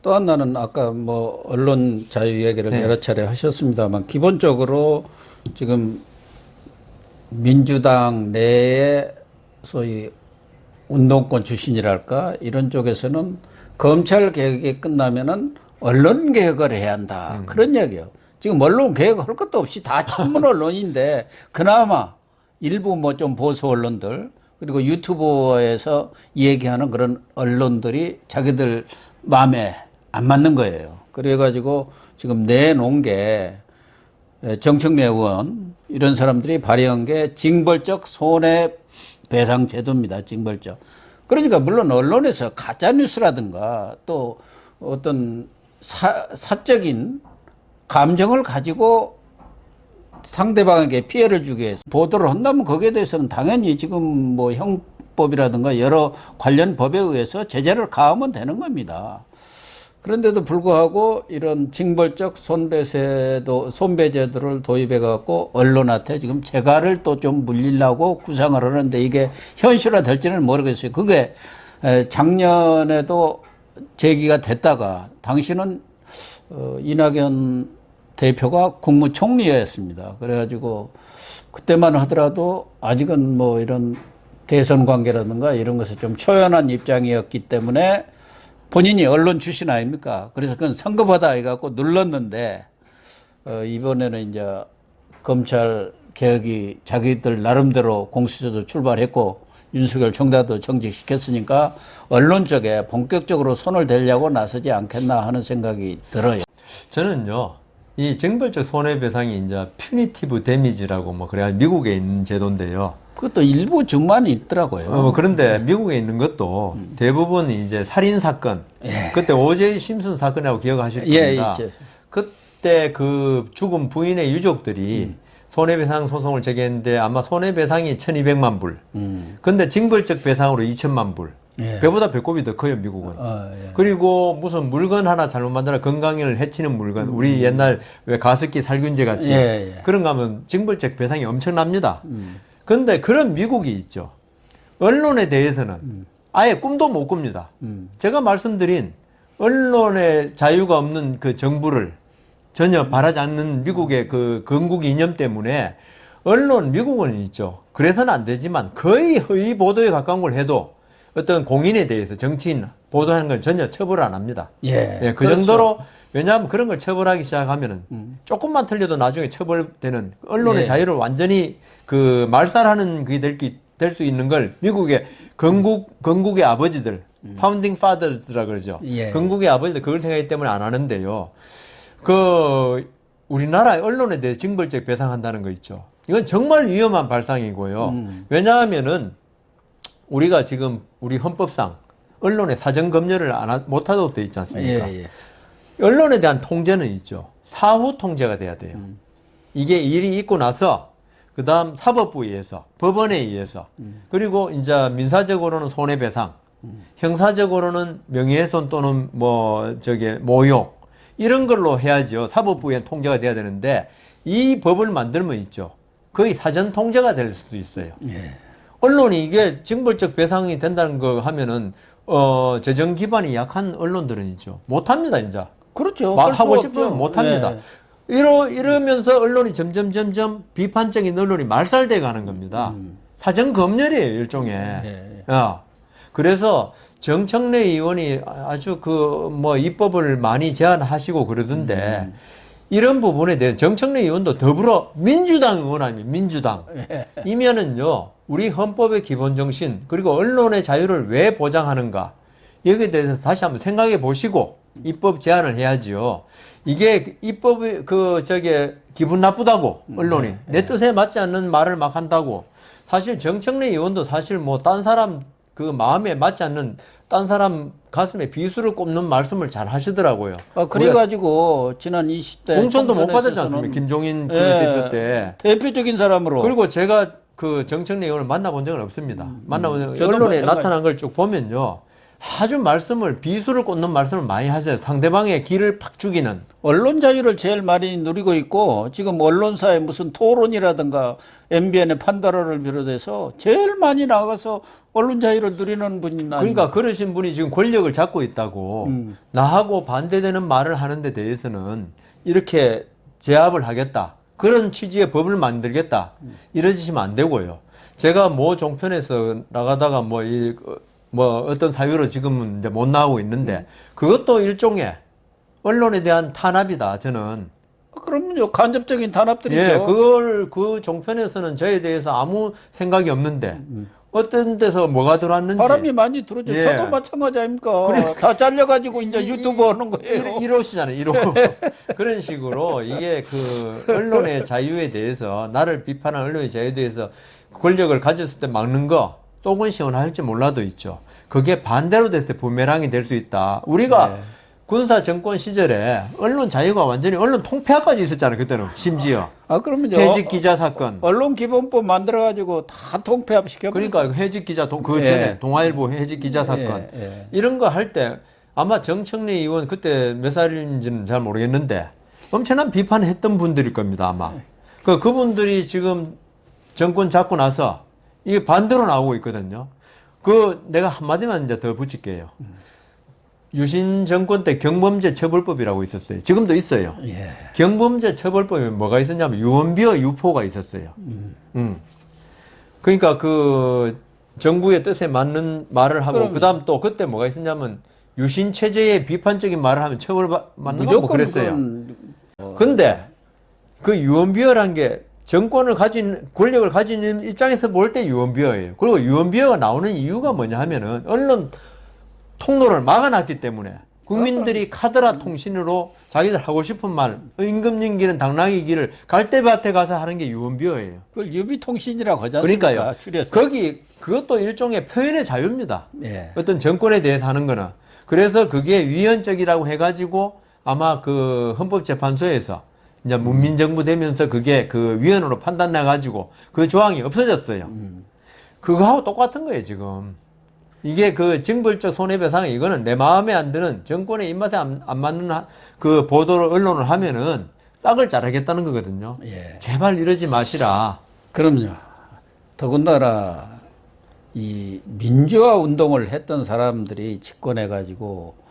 또 하나는 아까 뭐 언론 자유 얘기를 네. 여러 차례 하셨습니다만 기본적으로 지금 민주당 내에 소위 운동권 출신이랄까 이런 쪽에서는 검찰 개혁이 끝나면은 언론 개혁을 해야 한다 그런 이야기요. 지금 언론 개혁할 것도 없이 다 친문 언론인데 그나마 일부 뭐 좀 보수 언론들 그리고 유튜브에서 얘기하는 그런 언론들이 자기들 마음에 안 맞는 거예요. 그래가지고 지금 내놓은 게 정청래 의원 이런 사람들이 발의한 게 징벌적 손해배상 제도입니다. 징벌적. 그러니까 물론 언론에서 가짜 뉴스라든가 또 어떤 사적인 감정을 가지고 상대방에게 피해를 주기 위해서 보도를 한다면 거기에 대해서는 당연히 지금 뭐 형법이라든가 여러 관련 법에 의해서 제재를 가하면 되는 겁니다. 그런데도 불구하고 이런 징벌적 손배제도를 도입해 갖고 언론한테 지금 재갈을 또 좀 물리려고 구상을 하는데 이게 현실화 될지는 모르겠어요. 그게 작년에도 제기가 됐다가 당시는 이낙연 대표가 국무총리였습니다. 그래가지고 그때만 하더라도 아직은 뭐 이런 대선 관계라든가 이런 것에 좀 초연한 입장이었기 때문에 본인이 언론 출신 아닙니까? 그래서 그건 선거받아 해갖고 눌렀는데, 이번에는 이제 검찰 개혁이 자기들 나름대로 공수처도 출발했고, 윤석열 총장도 정직시켰으니까, 언론 쪽에 본격적으로 손을 대려고 나서지 않겠나 하는 생각이 들어요. 저는요, 이 징벌적 손해배상이 이제 퓨니티브 데미지라고 뭐 그래야 미국에 있는 제도인데요. 그것도 일부 주만 있더라고요. 그런데 미국에 있는 것도 대부분 이제 살인 사건, 그때 오제이 심슨 사건이라고 기억하실 겁니다. 있죠. 그때 그 죽은 부인의 유족들이 손해배상 소송을 제기했는데 아마 손해배상이 1200만 불. 근데 징벌적 배상으로 2000만 불. 배보다 배꼽이 더 커요, 미국은. 그리고 무슨 물건 하나 잘못 만들어 건강을 해치는 물건, 우리 옛날 왜 가습기 살균제 같이 그런 거 하면 징벌적 배상이 엄청납니다. 근데 그런 미국이 있죠. 언론에 대해서는 아예 꿈도 못 꿉니다. 제가 말씀드린 언론의 자유가 없는 그 정부를 전혀 바라지 않는 미국의 그 건국 이념 때문에 미국은 있죠. 그래서는 안 되지만 거의 허위 보도에 가까운 걸 해도 어떤 공인에 대해서 정치인 보도하는 걸 전혀 처벌을 안 합니다. 그 그렇죠. 정도로 왜냐하면 그런 걸 처벌하기 시작하면은 조금만 틀려도 나중에 처벌되는 언론의 자유를 완전히 그 말살하는 그게 될 수 있는 걸 미국의 건국의 아버지들, 파운딩 파더즈라 그러죠. 건국의 아버지들 그걸 생각하기 때문에 안 하는데요. 우리나라 언론에 대해 징벌적 배상한다는 거 있죠. 이건 정말 위험한 발상이고요. 왜냐하면은 우리가 지금 우리 헌법상 언론의 사전 검열을 못하도록 되어 있지 않습니까? 언론에 대한 통제는 있죠. 사후 통제가 돼야 돼요. 이게 일이 있고 나서 그 다음 사법부에 의해서 법원에 의해서 그리고 이제 민사적으로는 손해배상 형사적으로는 명예훼손 또는 모욕 이런 걸로 해야죠. 사법부의 통제가 돼야 되는데 이 법을 만들면 있죠. 거의 사전 통제가 될 수도 있어요. 언론이 이게 징벌적 배상이 된다는 거 하면은 재정 기반이 약한 언론들은 있죠. 못합니다, 이제. 그렇죠. 하고 싶으면 못합니다. 이러면서 언론이 점점 비판적인 언론이 말살돼 가는 겁니다. 사전 검열이에요, 일종의. 그래서 정청래 의원이 아주 입법을 많이 제안하시고 그러던데 이런 부분에 대해 정청래 의원도 더불어 민주당 의원 아닙니까? 민주당. 이면은요, 우리 헌법의 기본 정신, 그리고 언론의 자유를 왜 보장하는가, 여기에 대해서 다시 한번 생각해 보시고 입법 제안을 해야지요. 이게 입법이, 기분 나쁘다고, 언론이. 내 뜻에 맞지 않는 말을 막 한다고. 사실 정청래 의원도 사실 딴 사람 마음에 맞지 않는 딴 사람 가슴에 비수를 꼽는 말씀을 잘 하시더라고요. 그래가지고 지난 20대 공천도 못 받았지 않습니까? 김종인 대표 때. 대표적인 사람으로. 그리고 제가 정청래 의원을 만나본 적은 없습니다. 만나본 적은 언론에 나타난 걸 쭉 보면요. 아주 비수를 꽂는 말씀을 많이 하세요. 상대방의 기를 팍 죽이는. 언론 자유를 제일 많이 누리고 있고 지금 언론사의 무슨 토론이라든가 MBN의 판다라를 비롯해서 제일 많이 나가서 언론 자유를 누리는 분이 그러니까 그러신 분이 지금 권력을 잡고 있다고 나하고 반대되는 말을 하는 데 대해서는 이렇게 제압을 하겠다. 그런 취지의 법을 만들겠다. 이러시면 안 되고요. 제가 모 종편에서 나가다가 어떤 사유로 지금은 이제 못 나오고 있는데 그것도 일종의 언론에 대한 탄압이다. 저는. 그러면요 간접적인 탄압들이죠. 예, 그 종편에서는 저에 대해서 아무 생각이 없는데 어떤 데서 뭐가 들어왔는지 바람이 많이 들어오죠. 예. 저도 마찬가지 아닙니까? 다 잘려가지고 이제 유튜브 하는 거예요. 1호시잖아요. 1호. 그런 식으로 이게 그 언론의 자유에 대해서 나를 비판한 언론의 자유에 대해서 권력을 가졌을 때 막는 거 속은 시원할지 몰라도 있죠. 그게 반대로 됐을 때 부메랑이 될 수 있다. 우리가 군사 정권 시절에 언론 자유가 완전히 언론 통폐합까지 있었잖아요. 그때는 심지어. 그러면요. 해직 기자 사건. 언론 기본법 만들어가지고 다 통폐합 시켜. 그러니까 해직 기자 전에 동아일보 해직 기자 사건 이런 거 할 때 아마 정청래 의원 그때 몇 살인지는 잘 모르겠는데 엄청난 비판을 했던 분들일 겁니다. 아마. 그분들이 지금 정권 잡고 나서 이게 반대로 나오고 있거든요. 내가 한마디만 이제 더 붙일게요. 유신 정권 때 경범죄 처벌법이라고 있었어요. 지금도 있어요. 예. 경범죄 처벌법에 뭐가 있었냐면 유언비어 유포가 있었어요. 그러니까 그 정부의 뜻에 맞는 말을 하고 그다음 또 그때 뭐가 있었냐면 유신 체제에 비판적인 말을 하면 처벌받는 거 뭐 그랬어요. 근데 그 유언비어란 게 정권을 권력을 가진 입장에서 볼 때 유언비어예요. 그리고 유언비어가 나오는 이유가 뭐냐 하면은 언론 통로를 막아놨기 때문에 국민들이 카드라 통신으로 자기들 하고 싶은 말, 임금님기는 당나귀기를 갈대밭에 가서 하는 게 유언비어예요. 그걸 유비통신이라고 하지 않습니까? 그러니까요. 줄여서. 그것도 일종의 표현의 자유입니다. 예. 어떤 정권에 대해서 하는 거는. 그래서 그게 위헌적이라고 해가지고 아마 그 헌법재판소에서 이제 문민정부 되면서 그게 그 위헌으로 판단나가지고 그 조항이 없어졌어요. 그거하고 똑같은 거예요, 지금. 이게 그 징벌적 손해배상 이거는 내 마음에 안 드는 정권의 입맛에 안 맞는 그 보도를 언론을 하면은 싹을 자르겠다는 거거든요. 예. 제발 이러지 마시라. 그럼요. 더군다나 이 민주화 운동을 했던 사람들이 집권해가지고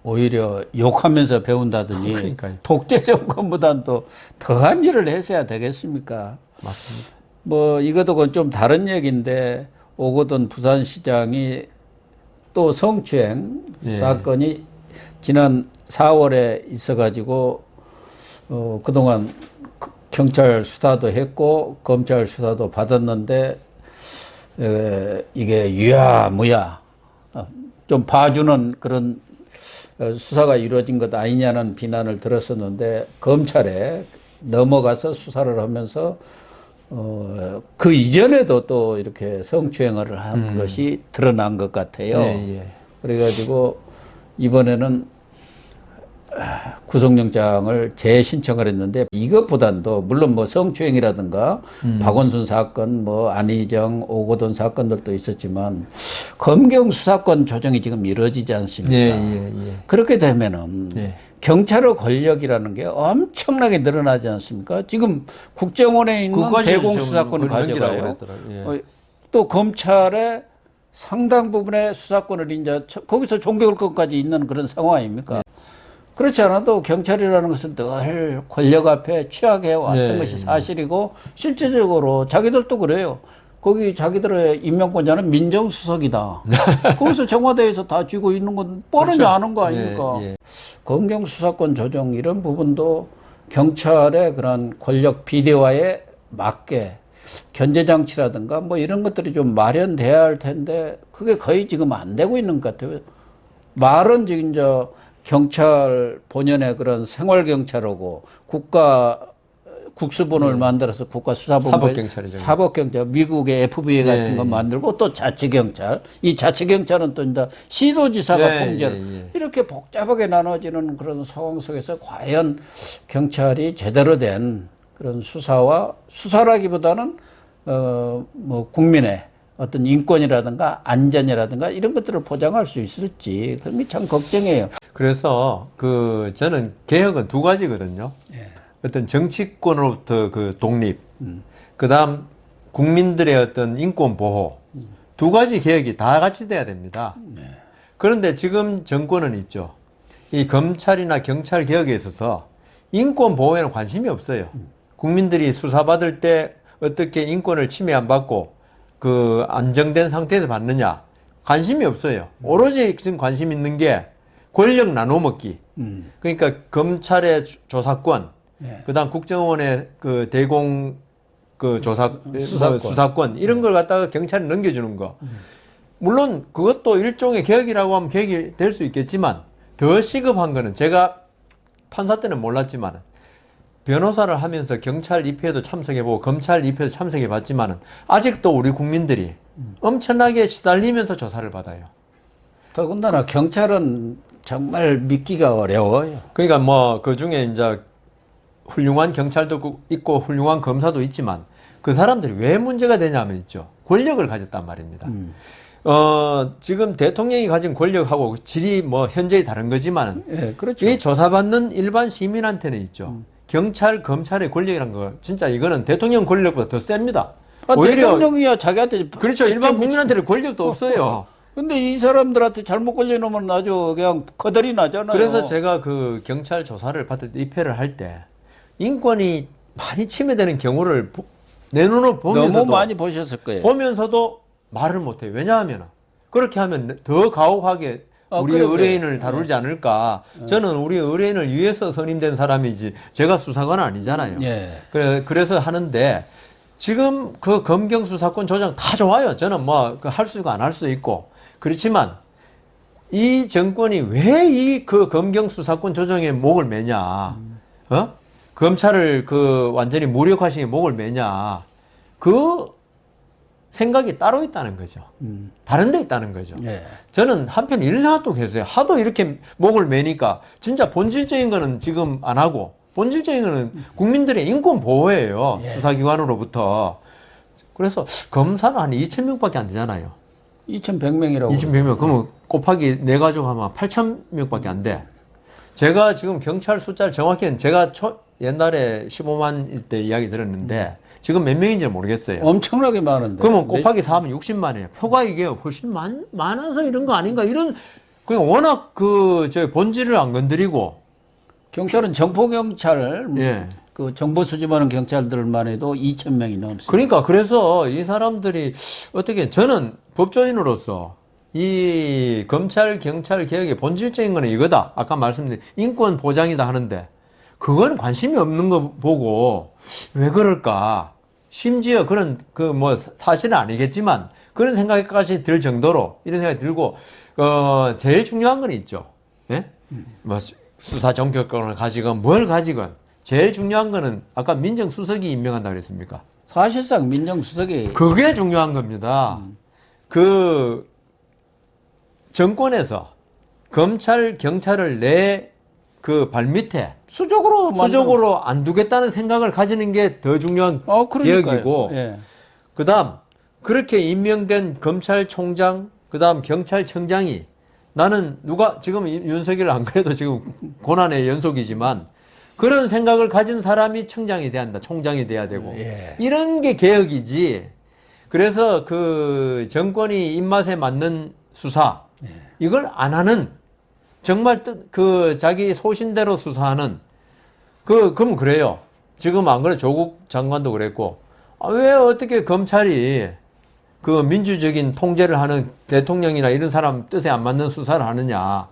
오히려 욕하면서 배운다더니 그러니까요. 독재 정권보다는 또 더한 일을 했어야 되겠습니까? 맞습니다. 뭐 이것도 좀 다른 얘기인데 오거돈 부산시장이 또 성추행 사건이 지난 4월에 있어가지고 그동안 경찰 수사도 했고 검찰 수사도 받았는데 이게 유야무야 좀 봐주는 그런 수사가 이루어진 것 아니냐는 비난을 들었었는데 검찰에 넘어가서 수사를 하면서 그 이전에도 또 이렇게 성추행을 한 것이 드러난 것 같아요. 그래가지고 이번에는 구속영장을 재신청을 했는데 이것보단도 물론 뭐 성추행이라든가 박원순 사건, 뭐 안희정, 오거돈 사건들도 있었지만 검경 수사권 조정이 지금 이루어지지 않습니까? 그렇게 되면은 경찰의 권력이라는 게 엄청나게 늘어나지 않습니까? 지금 국정원에 있는 대공 수사권을 가져가요. 또 검찰의 상당 부분의 수사권을 이제 거기서 종결권까지 있는 그런 상황 아닙니까? 그렇지 않아도 경찰이라는 것은 늘 권력 앞에 취약해 왔던 것이 사실이고 실제적으로 자기들도 그래요. 거기 자기들의 임명권자는 민정수석이다. 거기서 청와대에서 다 쥐고 있는 건 뻔히 아는 거 아닙니까? 검경 수사권 조정 이런 부분도 경찰의 그런 권력 비대화에 맞게 견제장치라든가 뭐 이런 것들이 좀 마련돼야 할 텐데 그게 거의 지금 안 되고 있는 것 같아요. 말은 지금 경찰 본연의 그런 생활경찰하고 국수본을 만들어서 국가수사본부 사법경찰 미국의 FBI 같은 거 만들고 또 자치경찰 이 자치경찰은 또 이제 시도지사가 통제를 이렇게 복잡하게 나눠지는 그런 상황 속에서 과연 경찰이 제대로 된 그런 수사라기보다는 뭐 국민의 어떤 인권이라든가 안전이라든가 이런 것들을 보장할 수 있을지 그게 참 걱정이에요. 그래서 저는 개혁은 두 가지거든요. 어떤 정치권으로부터 그 독립, 그다음 국민들의 어떤 인권 보호, 두 가지 개혁이 다 같이 돼야 됩니다. 그런데 지금 정권은 있죠. 이 검찰이나 경찰 개혁에 있어서 인권 보호에는 관심이 없어요. 국민들이 수사받을 때 어떻게 인권을 침해 안 받고 그 안정된 상태에서 받느냐 관심이 없어요. 오로지 지금 관심 있는 게 권력 나눠먹기. 그러니까 검찰의 조사권, 그다음 국정원의 그 대공 그 수사권 이런 걸 갖다가 경찰에 넘겨주는 거. 물론 그것도 일종의 개혁이라고 하면 개혁이 될 수 있겠지만 더 시급한 거는 제가 판사 때는 몰랐지만 변호사를 하면서 경찰 입회에도 참석해보고 검찰 입회에도 참석해봤지만 아직도 우리 국민들이 엄청나게 시달리면서 조사를 받아요. 더군다나 경찰은 정말 믿기가 어려워요. 그러니까 뭐 그 중에 이제 훌륭한 경찰도 있고 훌륭한 검사도 있지만 그 사람들이 왜 문제가 되냐면 있죠. 권력을 가졌단 말입니다. 지금 대통령이 가진 권력하고 질이 뭐 현저히 다른 거지만 그렇죠. 이 조사받는 일반 시민한테는 있죠. 경찰, 검찰의 권력이란 거 진짜 이거는 대통령 권력보다 더 셉니다. 오히려 대통령이야 자기한테 그렇죠. 일반 국민한테는 권력도 없어요. 근데 이 사람들한테 잘못 걸려놓으면 아주 그냥 거덜이 나잖아요. 그래서 제가 그 경찰 조사를 받을 때 입회를 할 때 인권이 많이 침해되는 경우를 내 눈으로 보면서도 너무 많이 보셨을 거예요. 보면서도 말을 못해요. 왜냐하면 그렇게 하면 더 가혹하게 우리 그래, 의뢰인을 다루지 않을까. 저는 우리 의뢰인을 위해서 선임된 사람이지 제가 수사관은 아니잖아요. 그래서 하는데 지금 그 검경 수사권 조정 다 좋아요. 저는 뭐 할 수가 안 할 수 있고 그렇지만 이 정권이 왜 이 그 검경 수사권 조정에 목을 매냐? 검찰을 그 완전히 무력화시키게 목을 매냐? 그 생각이 따로 있다는 거죠. 다른 데 있다는 거죠. 저는 한편 이런 생각도 계세요. 하도 이렇게 목을 매니까 진짜 본질적인 거는 지금 안 하고 본질적인 거는 국민들의 인권 보호예요. 수사기관으로부터. 그래서 검사는 한 2,000명밖에 안 되잖아요. 2,100명이라고. 2,100명. 그러면 곱하기 네 가족 하면 8,000명밖에 안 돼. 제가 지금 경찰 숫자를 정확히는 제가 옛날에 15만일 때 이야기 들었는데 지금 몇 명인지는 모르겠어요. 엄청나게 많은데. 그러면 곱하기 4하면 60만이에요. 표가 이게 훨씬 많아서 이런 거 아닌가? 그냥 워낙 저 본질을 안 건드리고. 경찰은 정포경찰, 그 정보 수집하는 경찰들만 해도 2,000명이 넘습니다. 그러니까 그래서 이 사람들이 어떻게 저는 법조인으로서 이 검찰, 경찰 개혁의 본질적인 거는 이거다. 아까 말씀드린 인권 보장이다 하는데 그건 관심이 없는 거 보고 왜 그럴까? 심지어 그런 사실은 아니겠지만 그런 생각까지 들 정도로 이런 생각이 들고 제일 중요한 건 있죠. 뭐 수사 전격권을 가지건 뭘 가지건 제일 중요한 거는 아까 민정수석이 임명한다 그랬습니까? 사실상 민정수석이 그게 중요한 겁니다. 그 정권에서 검찰, 경찰을 내 그 발밑에 수적으로 안 두겠다는 생각을 가지는 게 더 중요한 개혁이고 그다음 그렇게 임명된 검찰총장 그다음 경찰청장이 나는 지금 윤석열 안 그래도 지금 고난의 연속이지만 그런 생각을 가진 사람이 청장이 돼야 한다. 총장이 돼야 되고 이런 게 개혁이지. 그래서 그 정권이 입맛에 맞는 수사 이걸 안 하는 정말 자기 소신대로 수사하는 그럼 그래요. 지금 안 그래 조국 장관도 그랬고 왜 어떻게 검찰이 그 민주적인 통제를 하는 대통령이나 이런 사람 뜻에 안 맞는 수사를 하느냐.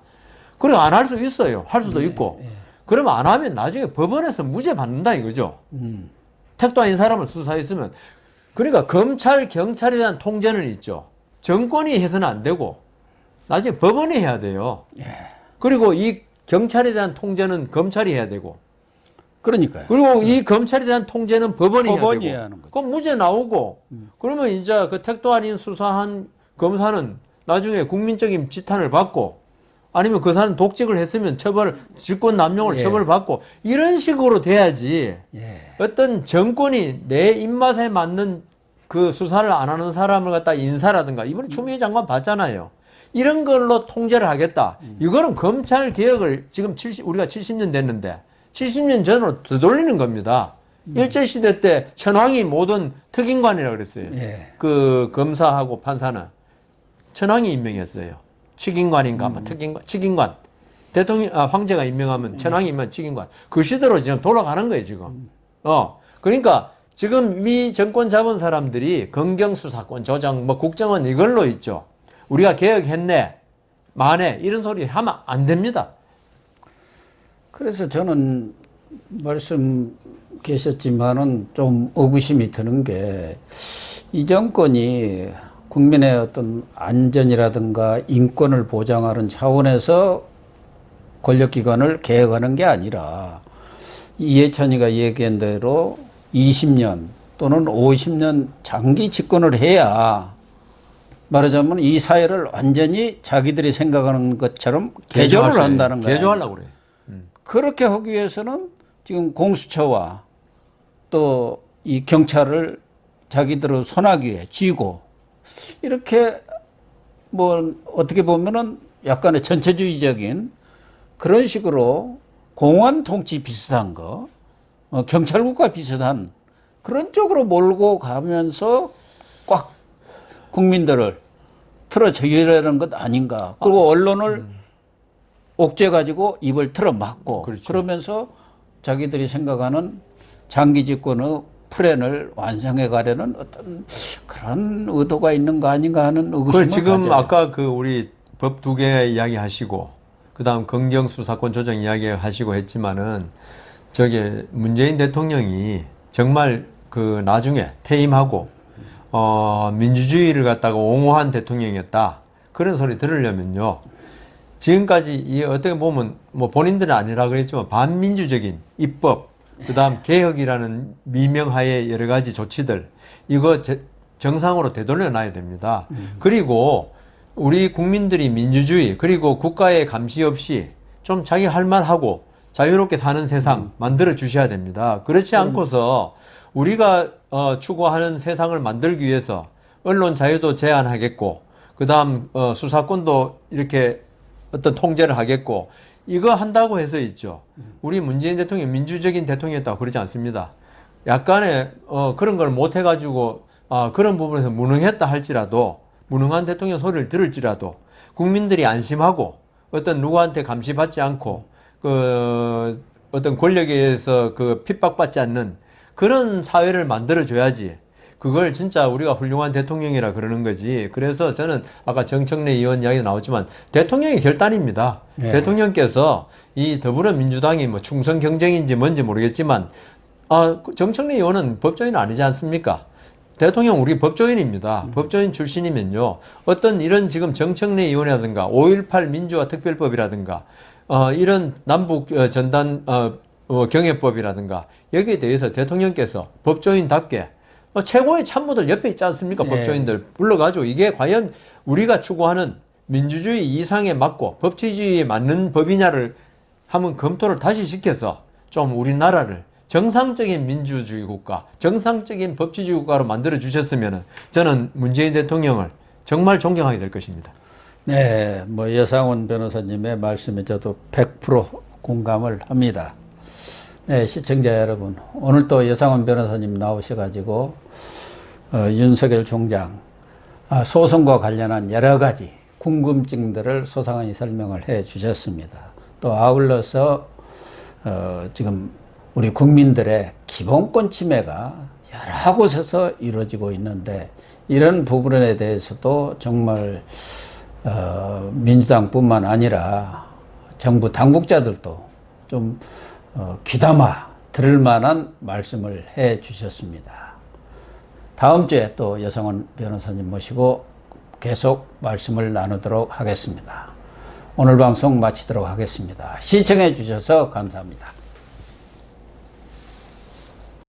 그래 안 할 수 있어요. 할 수도 있고. 그러면 안 하면 나중에 법원에서 무죄 받는다 이거죠. 택도 아닌 사람을 수사했으면. 그러니까 검찰, 경찰에 대한 통제는 있죠. 정권이 해서는 안 되고 나중에 법원이 해야 돼요. 그리고 이 경찰에 대한 통제는 검찰이 해야 되고. 그러니까요. 그리고 이 검찰에 대한 통제는 법원이 해야 해야 되고. 하는 거죠. 그럼 무죄 나오고. 그러면 이제 그 택도 아닌 수사한 검사는 나중에 국민적인 지탄을 받고 아니면 그 사람 독직을 했으면 직권 남용을 처벌받고 이런 식으로 돼야지. 어떤 정권이 내 입맛에 맞는 그 수사를 안 하는 사람을 갖다 인사라든가 이번에 추미애 장관 봤잖아요. 이런 걸로 통제를 하겠다. 이거는 검찰 개혁을 지금 우리가 70년 됐는데 70년 전으로 되돌리는 겁니다. 일제시대 때 천황이 모든 특임관이라고 그랬어요. 예. 그 검사하고 판사는 천황이 임명했어요. 측임관인가, 측임관. 대통령, 황제가 임명하면 천황이 임명한 측임관. 그 시대로 지금 돌아가는 거예요, 지금. 그러니까 지금 이 정권 잡은 사람들이 검경수사권, 조정, 뭐 국정원 이걸로 있죠. 우리가 개혁했네, 만에 이런 소리 하면 안 됩니다. 그래서 저는 말씀 계셨지만은 좀 의구심이 드는 게 이 정권이 국민의 어떤 안전이라든가 인권을 보장하는 차원에서 권력기관을 개혁하는 게 아니라 이해찬이가 얘기한 대로 20년 또는 50년 장기 집권을 해야 말하자면 이 사회를 완전히 자기들이 생각하는 것처럼 개조를 한다는 거예요. 개조하려고 그래요. 그렇게 하기 위해서는 지금 공수처와 또 이 경찰을 자기들의 손아귀에 쥐고 이렇게 뭐 어떻게 보면은 약간의 전체주의적인 그런 식으로 공안 통치 비슷한 거, 경찰국과 비슷한 그런 쪽으로 몰고 가면서 꽉 국민들을 틀어저기라는 것 아닌가. 그리고 언론을 옥죄 가지고 입을 틀어 막고 그렇죠. 그러면서 자기들이 생각하는 장기 집권의 플랜을 완성해 가려는 어떤 그런 의도가 있는 거 아닌가 하는 의구심을 지금 가져요. 아까 그 우리 법 두 개 이야기 하시고 그다음 검경수사권 조정 이야기 하시고 했지만은 저게 문재인 대통령이 정말 그 나중에 퇴임하고 민주주의를 갖다가 옹호한 대통령이었다. 그런 소리 들으려면요. 지금까지 이 어떻게 보면 뭐 본인들은 아니라 그랬지만 반민주적인 입법, 그다음 개혁이라는 미명하에 여러 가지 조치들 이거 정상으로 되돌려 놔야 됩니다. 그리고 우리 국민들이 민주주의 그리고 국가의 감시 없이 좀 자기 할 말하고 자유롭게 사는 세상 만들어 주셔야 됩니다. 그렇지 않고서 우리가 추구하는 세상을 만들기 위해서 언론 자유도 제한하겠고 그다음 수사권도 이렇게 어떤 통제를 하겠고 이거 한다고 해서 있죠. 우리 문재인 대통령이 민주적인 대통령이었다고 그러지 않습니다. 약간의 그런 걸 못 해가지고 그런 부분에서 무능했다 할지라도 무능한 대통령 소리를 들을지라도 국민들이 안심하고 어떤 누구한테 감시받지 않고 그 어떤 권력에 의해서 그 핍박받지 않는 그런 사회를 만들어줘야지. 그걸 진짜 우리가 훌륭한 대통령이라 그러는 거지. 그래서 저는 아까 정청래 의원 이야기 나왔지만 대통령이 결단입니다. 네. 대통령께서 이 더불어민주당이 뭐 충성 경쟁인지 뭔지 모르겠지만 정청래 의원은 법조인 아니지 않습니까? 대통령 우리 법조인입니다. 법조인 출신이면요. 어떤 이런 지금 정청래 의원이라든가 5.18 민주화 특별법이라든가 이런 남북 전단 경협법이라든가 여기에 대해서 대통령께서 법조인답게 최고의 참모들 옆에 있지 않습니까? 네. 법조인들 불러가지고 이게 과연 우리가 추구하는 민주주의 이상에 맞고 법치주의에 맞는 법이냐를 한번 검토를 다시 시켜서 좀 우리나라를 정상적인 민주주의 국가, 정상적인 법치주의 국가로 만들어 주셨으면 저는 문재인 대통령을 정말 존경하게 될 것입니다. 네, 뭐 여상훈 변호사님의 말씀에 저도 100% 공감을 합니다. 네, 시청자 여러분, 오늘 또 여상훈 변호사님 나오셔가지고 윤석열 총장 소송과 관련한 여러 가지 궁금증들을 소상하게 설명을 해 주셨습니다. 또 아울러서 지금 우리 국민들의 기본권 침해가 여러 곳에서 이루어지고 있는데 이런 부분에 대해서도 정말 민주당뿐만 아니라 정부 당국자들도 좀 귀담아 들을 만한 말씀을 해 주셨습니다. 다음 주에 또 여상훈 변호사님 모시고 계속 말씀을 나누도록 하겠습니다. 오늘 방송 마치도록 하겠습니다. 시청해 주셔서 감사합니다.